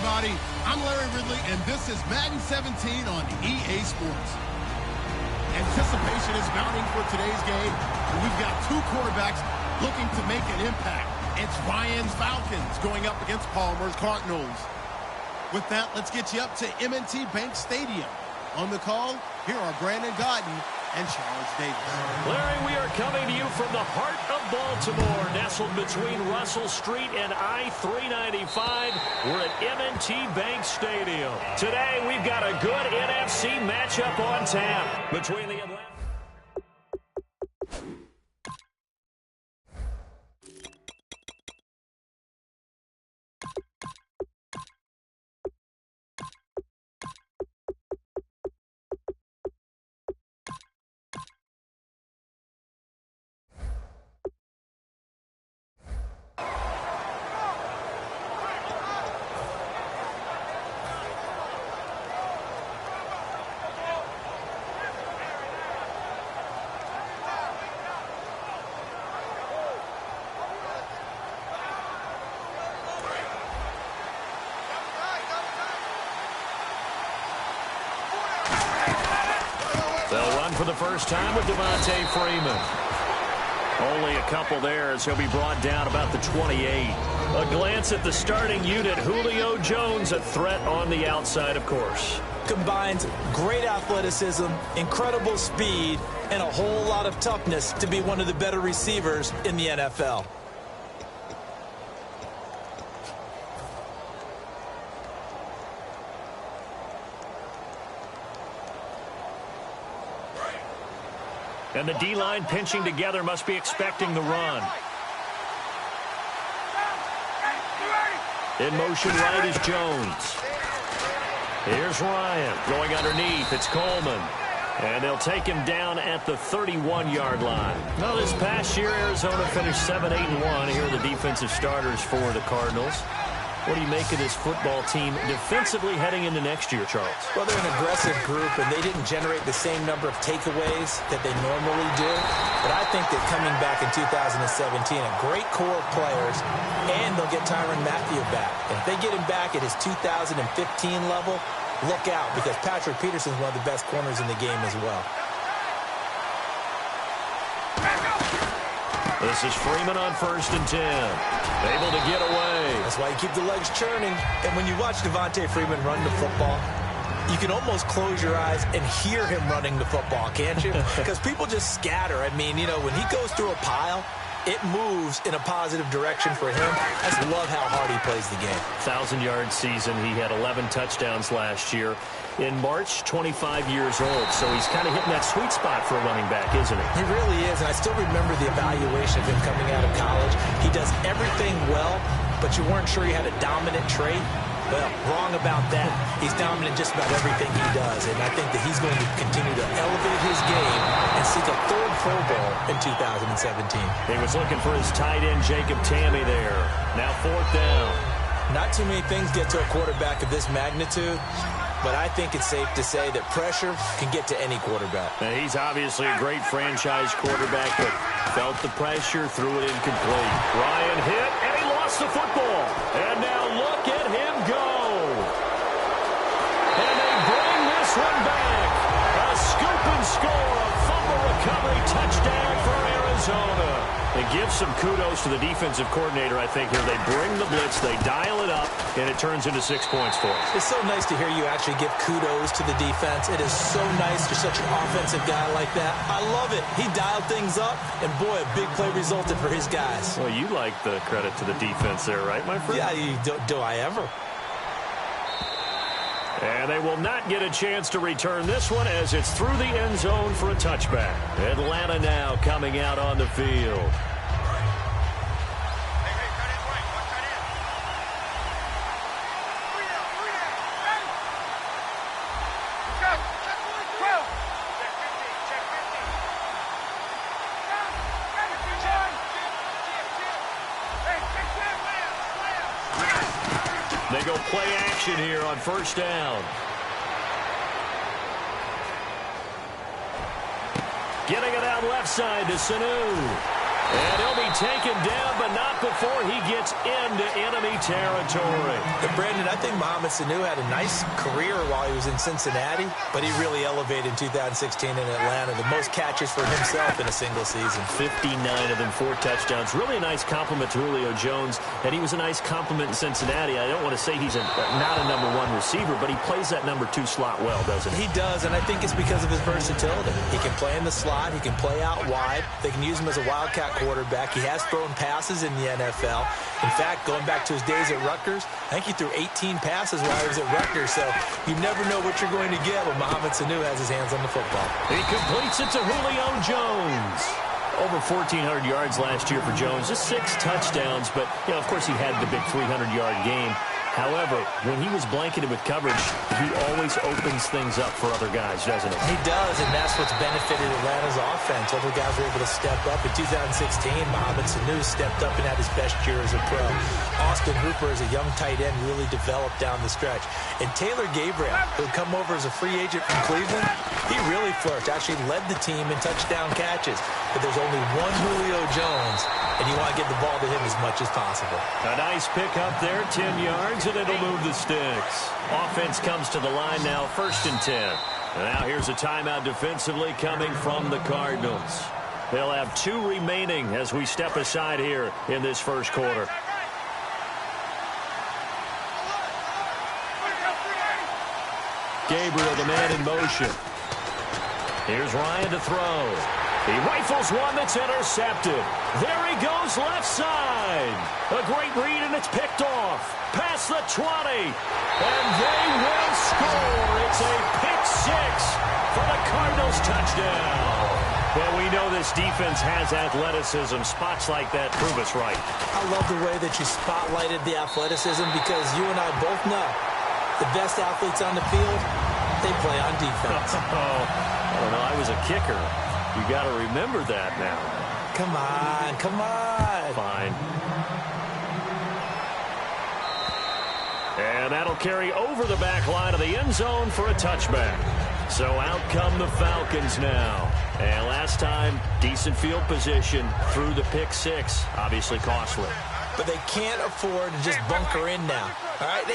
everybody. I'm Larry Ridley, and this is Madden 17 on EA Sports. Anticipation is mounting for today's game, and we've got two quarterbacks looking to make an impact. It's Ryan's Falcons going up against Palmer's Cardinals. With that, let's get you up to M&T Bank Stadium. On the call, here are Brandon Godden and Charles Davis. Larry, we are coming to you from the heart of Baltimore, nestled between Russell Street and I-395. We're at M&T Bank Stadium. Today, we've got a good NFC matchup on tap between the Atlanta... They'll run for the first time with Devontae Freeman. Only a couple there as he'll be brought down about the 28. A glance at the starting unit. Julio Jones, a threat on the outside, of course. Combines great athleticism, incredible speed, and a whole lot of toughness to be one of the better receivers in the NFL. And the D-line pinching together must be expecting the run. In motion right is Jones. Here's Ryan going underneath. It's Coleman. And they'll take him down at the 31-yard line. Now, this past year, Arizona finished 7-8-1. Here are the defensive starters for the Cardinals. What do you make of this football team defensively heading into next year, Charles? Well, they're an aggressive group, and they didn't generate the same number of takeaways that they normally do. But I think that coming back in 2017, a great core of players, and they'll get Tyrann Mathieu back. And if they get him back at his 2015 level, look out, because Patrick Peterson's one of the best corners in the game as well. This is Freeman on 1st and 10. Able to get away. That's why you keep the legs churning. And when you watch Devontae Freeman run the football, you can almost close your eyes and hear him running the football, can't you? Because people just scatter. I mean, you know, when he goes through a pile, it moves in a positive direction for him. I just love how hard he plays the game. 1,000-yard season. He had 11 touchdowns last year. In March, 25 years old. So he's kind of hitting that sweet spot for a running back, isn't he? He really is. And I still remember the evaluation of him coming out of college. He does everything well, but you weren't sure he had a dominant trait. Well, wrong about that. He's dominant just about everything he does. And I think that he's going to continue to elevate his game and seek a third Pro Bowl in 2017. He was looking for his tight end, Jacob Tamme, there. Now 4th down. Not too many things get to a quarterback of this magnitude, but I think it's safe to say that pressure can get to any quarterback. Now, he's obviously a great franchise quarterback, but felt the pressure, threw it incomplete. Ryan hit, and he lost the football. And now look at him go. And they bring this one back. A scoop and score, a fumble recovery touchdown for Arizona. It gives some kudos to the defensive coordinator, I think, here. They bring the blitz, they dial it up, and it turns into 6 points for us. It's so nice to hear you actually give kudos to the defense. It is so nice. You're such an offensive guy like that. I love it. He dialed things up, and boy, a big play resulted for his guys. Well, you like the credit to the defense there, right, my friend? Yeah, do I ever? And they will not get a chance to return this one as it's through the end zone for a touchback. Atlanta now coming out on the field. They go play action here on 1st down. Getting it out left side to Sanu. And he'll be taken down, but not before he gets into enemy territory. But Brandon, I think Mohamed Sanu had a nice career while he was in Cincinnati, but he really elevated in 2016 in Atlanta. The most catches for himself in a single season. 59 of them, 4 touchdowns. Really a nice compliment to Julio Jones, and he was a nice compliment in Cincinnati. I don't want to say he's not a number 1 receiver, but he plays that number 2 slot well, doesn't he? He does, and I think it's because of his versatility. He can play in the slot. He can play out wide. They can use him as a wildcat quarterback. He has thrown passes in the NFL. In fact, going back to his days at Rutgers, I think he threw 18 passes while he was at Rutgers, so you never know what you're going to get when Mohamed Sanu has his hands on the football. He completes it to Julio Jones. Over 1,400 yards last year for Jones, just 6 touchdowns, but, you know, of course he had the big 300-yard game. However, when he was blanketed with coverage, he always opens things up for other guys, doesn't he? He does, and that's what's benefited Atlanta's offense. Other guys were able to step up. In 2016, Mohamed Sanu stepped up and had his best year as a pro. Austin Hooper, as a young tight end, really developed down the stretch. And Taylor Gabriel, who had come over as a free agent from Cleveland, he really flourished, actually led the team in touchdown catches. But there's only one Julio Jones, and you want to get the ball to him as much as possible. A nice pickup there, 10 yards, and it'll move the sticks. Offense comes to the line now, 1st and 10. And now here's a timeout defensively coming from the Cardinals. They'll have 2 remaining as we step aside here in this first quarter. Gabriel, the man in motion. Here's Ryan to throw. He rifles one that's intercepted. There he goes left side. A great read, and it's picked off. Past the 20. And they will score. It's a pick 6 for the Cardinals touchdown. Well, we know this defense has athleticism. Spots like that prove us right. I love the way that you spotlighted the athleticism because you and I both know the best athletes on the field, they play on defense. I don't know. I was a kicker. You got to remember that now. Come on, come on. Fine. And that'll carry over the back line of the end zone for a touchback. So out come the Falcons now. And last time, decent field position through the pick 6. Obviously costly. But they can't afford to just bunker in now. All right,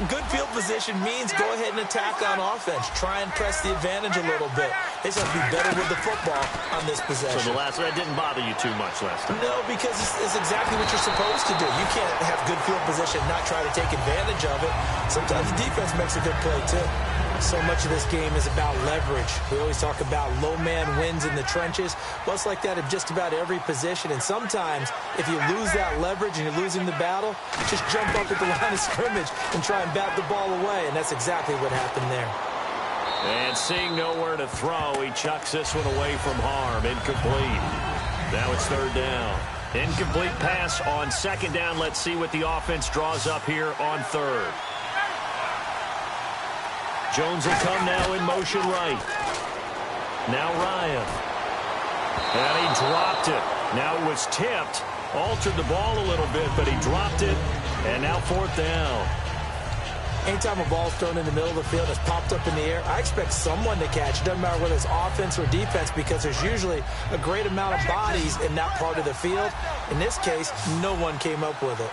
good field position means go ahead and attack on offense. Try and press the advantage a little bit. They just have to be better with the football on this possession. So that didn't bother you too much last time? No, because it's exactly what you're supposed to do. You can't have good field position and not try to take advantage of it. Sometimes the defense makes a good play, too. So much of this game is about leverage. We always talk about low man wins in the trenches. Well, it's like that in just about every position. And sometimes, if you lose that leverage and you're losing the battle, just jump up at the line of scrimmage and try and bat the ball away. And that's exactly what happened there. And seeing nowhere to throw, he chucks this one away from harm. Incomplete. Now it's 3rd down. Incomplete pass on 2nd down. Let's see what the offense draws up here on 3rd. Jones will come now in motion right. Now Ryan. And he dropped it. Now it was tipped. Altered the ball a little bit, but he dropped it. And now 4th down. Anytime a ball's thrown in the middle of the field, it's popped up in the air, I expect someone to catch. It doesn't matter whether it's offense or defense because there's usually a great amount of bodies in that part of the field. In this case, no one came up with it.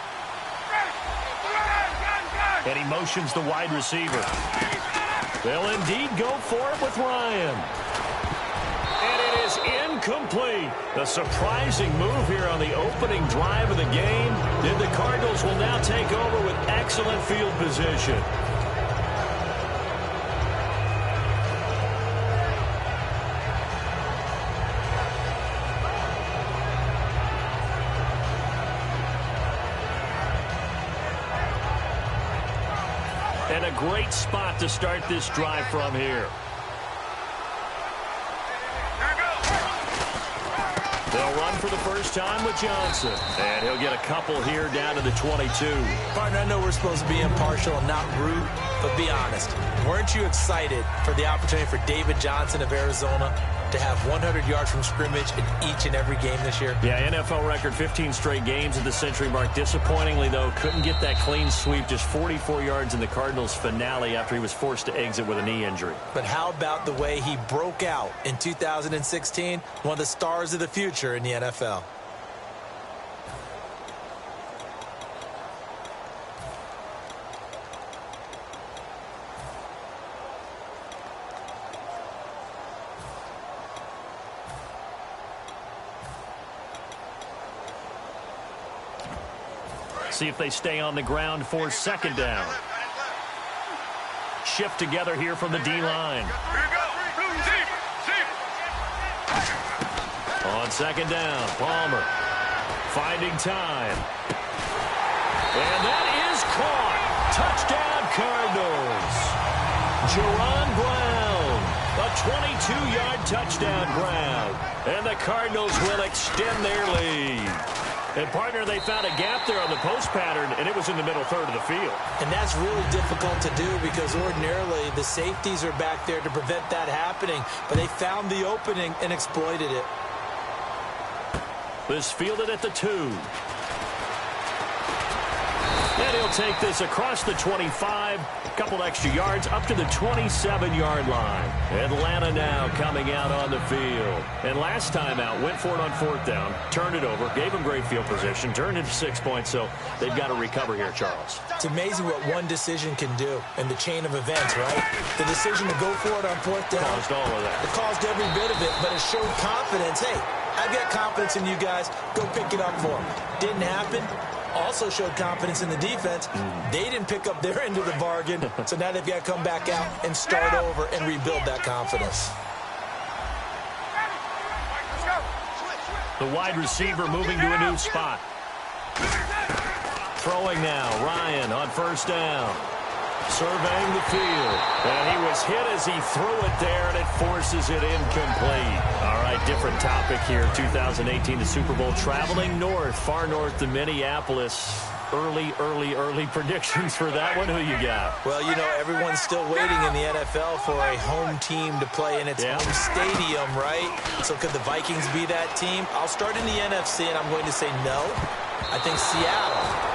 And he motions the wide receiver. They'll indeed go for it with Ryan. And it is incomplete. A surprising move here on the opening drive of the game. And the Cardinals will now take over with excellent field position. And a great spot to start this drive from here. They'll run for the first time with Johnson. And he'll get a couple here down to the 22. Partner, I know we're supposed to be impartial and not rude, but be honest. Weren't you excited for the opportunity for David Johnson of Arizona to have 100 yards from scrimmage in each and every game this year? Yeah, NFL record, 15 straight games at the century mark. Disappointingly, though, couldn't get that clean sweep. Just 44 yards in the Cardinals' finale after he was forced to exit with a knee injury. But how about the way he broke out in 2016? One of the stars of the future in the NFL. See if they stay on the ground for second down. Shift together here from the D-line. On second down, Palmer finding time. And that is caught. Touchdown, Cardinals. Jerron Brown, a 22-yard touchdown grab. And the Cardinals will extend their lead. And, partner, they found a gap there on the post pattern, and it was in the middle third of the field. And that's really difficult to do because ordinarily the safeties are back there to prevent that happening. But they found the opening and exploited it. This fielded at the 2. And he'll take this across the 25, a couple extra yards up to the 27-yard line. Atlanta now coming out on the field. And last time out, went for it on fourth down, turned it over, gave them great field position, turned it to 6 points, so they've got to recover here, Charles. It's amazing what one decision can do in the chain of events, right? The decision to go for it on fourth down. Caused all of that. It caused every bit of it, but it showed confidence. Hey, I've got confidence in you guys. Go pick it up for them. Didn't happen. Also showed confidence in the defense. They didn't pick up their end of the bargain, so now they've got to come back out and start over and rebuild that confidence. The wide receiver moving to a new spot. Throwing now, Ryan on first down. Surveying the field. And he was hit as he threw it there, and it forces it incomplete. All right, different topic here. 2018, the Super Bowl, traveling north, far north to Minneapolis. Early predictions for that one. Who you got? Well, you know, everyone's still waiting in the NFL for a home team to play in its home stadium, right? So could the Vikings be that team? I'll start in the NFC, and I'm going to say no. I think Seattle.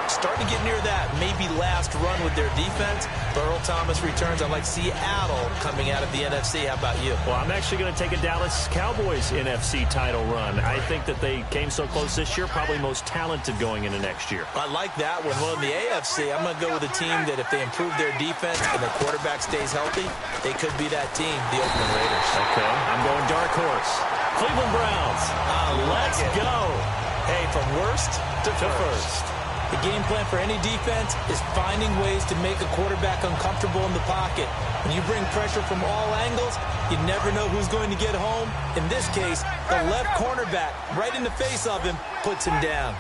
Starting to get near that maybe last run with their defense. But Earl Thomas returns. I like Seattle coming out of the NFC. How about you? Well, I'm actually going to take a Dallas Cowboys NFC title run. I think that they came so close this year, probably most talented going into next year. I like that one. Well, in the AFC, I'm going to go with a team that if they improve their defense and their quarterback stays healthy, they could be that team, the Oakland Raiders. Okay, I'm going dark horse. Cleveland Browns. Let's go. Hey, from worst to first. The game plan for any defense is finding ways to make a quarterback uncomfortable in the pocket. When you bring pressure from all angles, you never know who's going to get home. In this case, the left cornerback, right in the face of him, puts him down.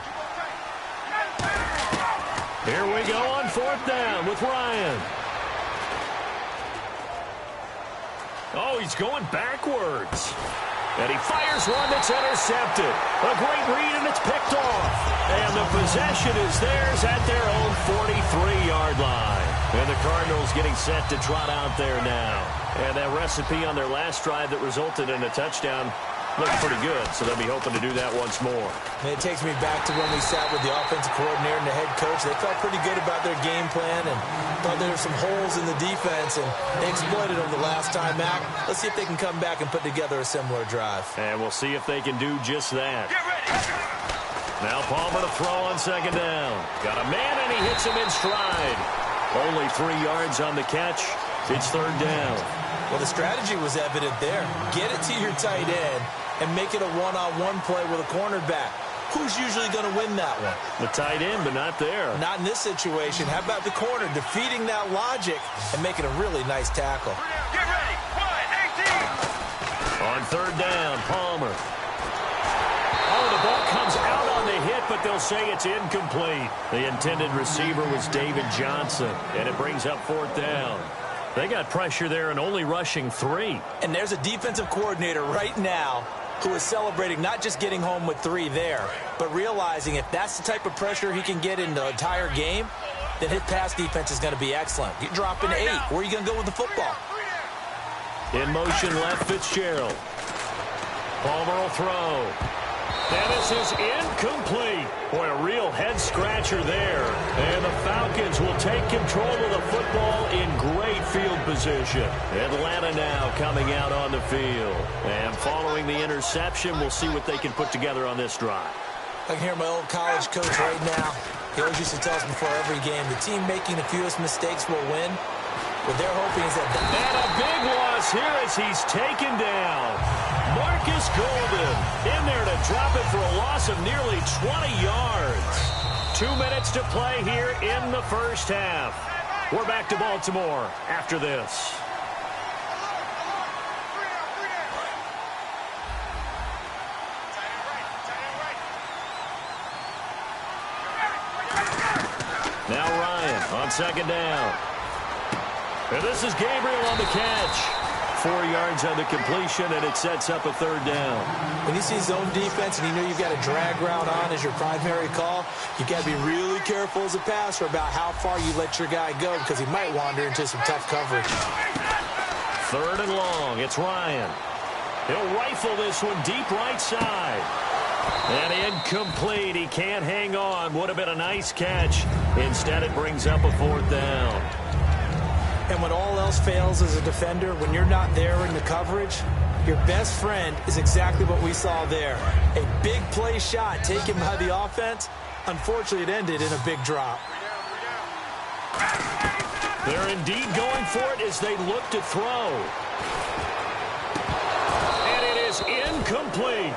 Here we go on fourth down with Ryan. Oh, he's going backwards. And he fires one that's intercepted. A great read, and it's picked off. And the possession is theirs at their own 43-yard line. And the Cardinals getting set to trot out there now. And that recipe on their last drive that resulted in a touchdown looked pretty good, so they'll be hoping to do that once more. And it takes me back to when we sat with the offensive coordinator and the head coach. They felt pretty good about their game plan and thought there were some holes in the defense, and they exploited them the last time out. Let's see if they can come back and put together a similar drive. And we'll see if they can do just that. Now Palmer to throw on second down. Got a man, and he hits him in stride. Only 3 yards on the catch. It's third down. Well, the strategy was evident there. Get it to your tight end and make it a one-on-one play with a cornerback. Who's usually going to win that one? The tight end, but not there. Not in this situation. How about the corner defeating that logic and making a really nice tackle? Get ready. 1-18. On third down, Palmer. Oh, the ball comes out on the hit, but they'll say it's incomplete. The intended receiver was David Johnson, and it brings up fourth down. They got pressure there and only rushing 3. And there's a defensive coordinator right now who is celebrating not just getting home with 3 there, but realizing if that's the type of pressure he can get in the entire game, then his pass defense is going to be excellent. You're dropping 8. Where are you going to go with the football? In motion left, Fitzgerald. Palmer will throw. And this is incomplete. Boy, a real head-scratcher there. And the Falcons will take control of the football in great field position. Atlanta now coming out on the field. And following the interception, we'll see what they can put together on this drive. I can hear my old college coach right now. He always used to tell us before every game, the team making the fewest mistakes will win. What they're hoping is that... And a big loss here as he's taken down. Marcus Golden in there to drop it for a loss of nearly 20 yards. 2 minutes to play here in the first half. We're back to Baltimore after this. Now Ryan on second down. And this is Gabriel on the catch. 4 yards on the completion, and it sets up a third down. When you see zone defense and you know you've got a drag route on as your primary call, you've got to be really careful as a passer about how far you let your guy go because he might wander into some tough coverage. 3rd and long. It's Ryan. He'll rifle this one deep right side. And incomplete. He can't hang on. Would have been a nice catch. Instead, it brings up a 4th down. And when all else fails as a defender, when you're not there in the coverage, your best friend is exactly what we saw there. A big play shot taken by the offense. Unfortunately, it ended in a big drop. They're indeed going for it as they look to throw. And it is incomplete.